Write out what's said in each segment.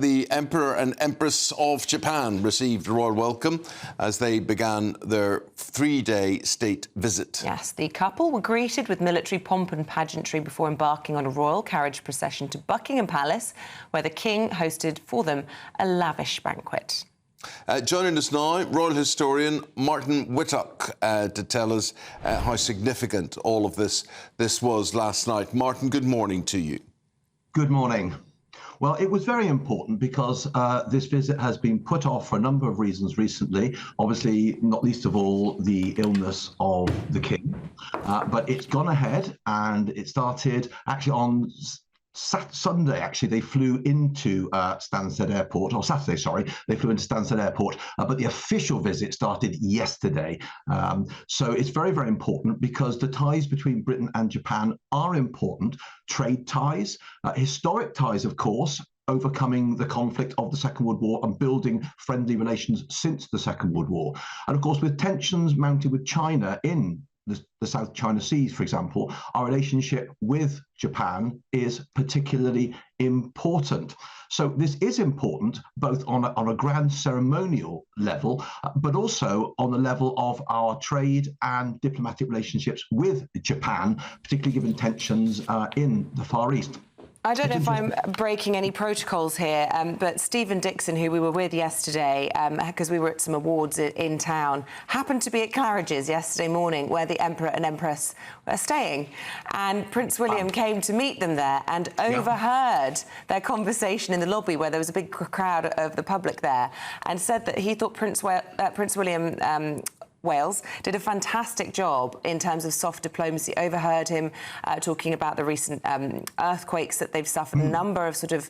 The Emperor and Empress of Japan received a royal welcome as they began their three-day state visit. Yes, the couple were greeted with military pomp and pageantry before embarking on a royal carriage procession to Buckingham Palace, where the King hosted for them a lavish banquet. Joining us now, royal historian Martin Whittock to tell us how significant all of this was last night. Martin, good morning to you. Good morning. Well, it was very important because this visit has been put off for a number of reasons recently. Obviously, not least of all, the illness of the King. But it's gone ahead, and it started actually on Sunday. Actually, they flew into Stansted Airport, or Saturday, sorry, they flew into Stansted Airport, but the official visit started yesterday. So it's very, very important because the ties between Britain and Japan are important. Trade ties, historic ties, of course, overcoming the conflict of the Second World War and building friendly relations since the Second World War. And of course, with tensions mounted with China in the South China Seas, for example, our relationship with Japan is particularly important. So this is important both on a grand ceremonial level, but also on the level of our trade and diplomatic relationships with Japan, particularly given tensions in the Far East. I don't know if I'm breaking any protocols here, but Stephen Dixon, who we were with yesterday, because we were at some awards in town, happened to be at Claridge's yesterday morning, where the Emperor and Empress were staying. And Prince William came to meet them there and overheard their conversation in the lobby, where there was a big crowd of the public there, and said that he thought Prince William Wales did a fantastic job in terms of soft diplomacy. Overheard him talking about the recent earthquakes that they've suffered, a number of sort of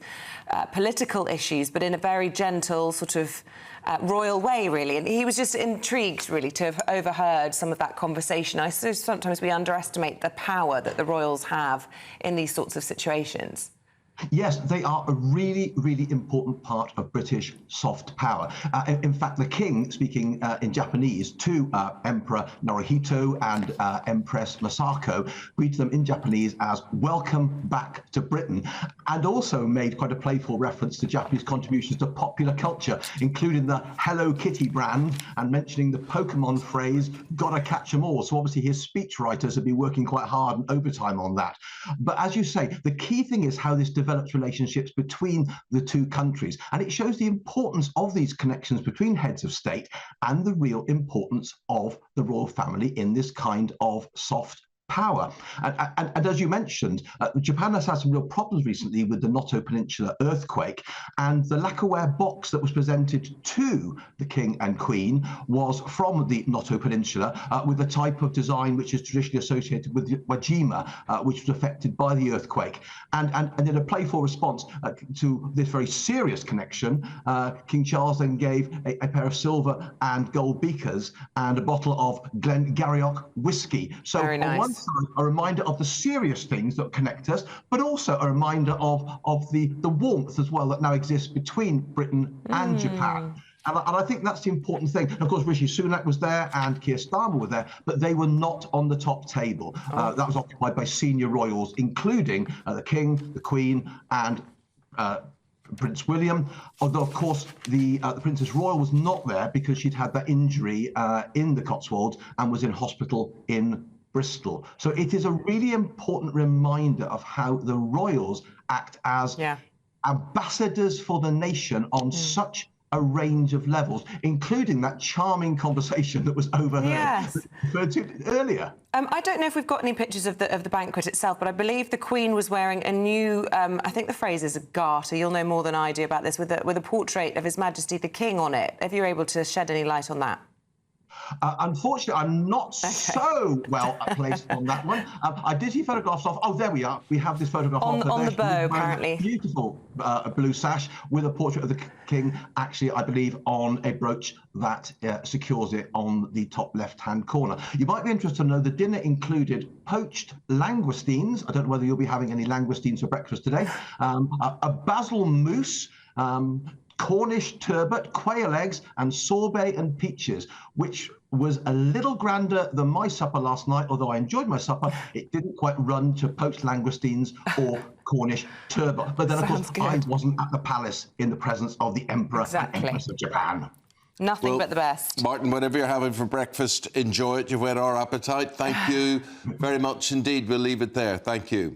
political issues, but in a very gentle sort of royal way, really. And he was just intrigued, really, to have overheard some of that conversation. I suppose sometimes we underestimate the power that the royals have in these sorts of situations. Yes, they are a really, really important part of British soft power. In fact, the King, speaking in Japanese to Emperor Naruhito and Empress Masako, greeted them in Japanese as "welcome back to Britain," and also made quite a playful reference to Japanese contributions to popular culture, including the Hello Kitty brand and mentioning the Pokemon phrase, "gotta catch 'em all." So obviously his speechwriters have been working quite hard and overtime on that. But as you say, the key thing is how this develops relationships between the two countries, and it shows the importance of these connections between heads of state and the real importance of the royal family in this kind of soft power. And as you mentioned, Japan has had some real problems recently with the Noto Peninsula earthquake, and the lacquerware box that was presented to the King and Queen was from the Noto Peninsula, with a type of design which is traditionally associated with Wajima, which was affected by the earthquake. And in a playful response to this very serious connection, King Charles then gave a pair of silver and gold beakers and a bottle of Glengarioch whiskey. So very nice. On one side, a reminder of the serious things that connect us, but also a reminder of the warmth as well that now exists between Britain and Japan. And I think that's the important thing. And of course, Rishi Sunak was there and Keir Starmer were there, but they were not on the top table. That was occupied by senior royals, including the King, the Queen, and Prince William, although of course the Princess Royal was not there because she'd had that injury in the Cotswolds and was in hospital in Bristol. So it is a really important reminder of how the royals act as ambassadors for the nation on such a range of levels, including that charming conversation that was overheard referred to earlier. I don't know if we've got any pictures of the banquet itself, but I believe the Queen was wearing a new, I think the phrase is a garter, you'll know more than I do about this, with a portrait of His Majesty the King on it. If you're able to shed any light on that. Unfortunately, I'm not so well placed on that one. I did see photographs of. Oh, there we are. We have this photograph on the bow, apparently. Beautiful blue sash with a portrait of the King. Actually, I believe on a brooch that secures it on the top left-hand corner. You might be interested to know the dinner included poached langoustines. I don't know whether you'll be having any langoustines for breakfast today. A basil mousse. Cornish turbot, quail eggs, and sorbet and peaches, which was a little grander than my supper last night. Although I enjoyed my supper, it didn't quite run to poached langoustines or Cornish turbot. But then, of course, I wasn't at the palace in the presence of the Emperor and Empress of Japan. Nothing but the best. Martin, whatever you're having for breakfast, enjoy it. You've whet our appetite. Thank you very much indeed. We'll leave it there. Thank you.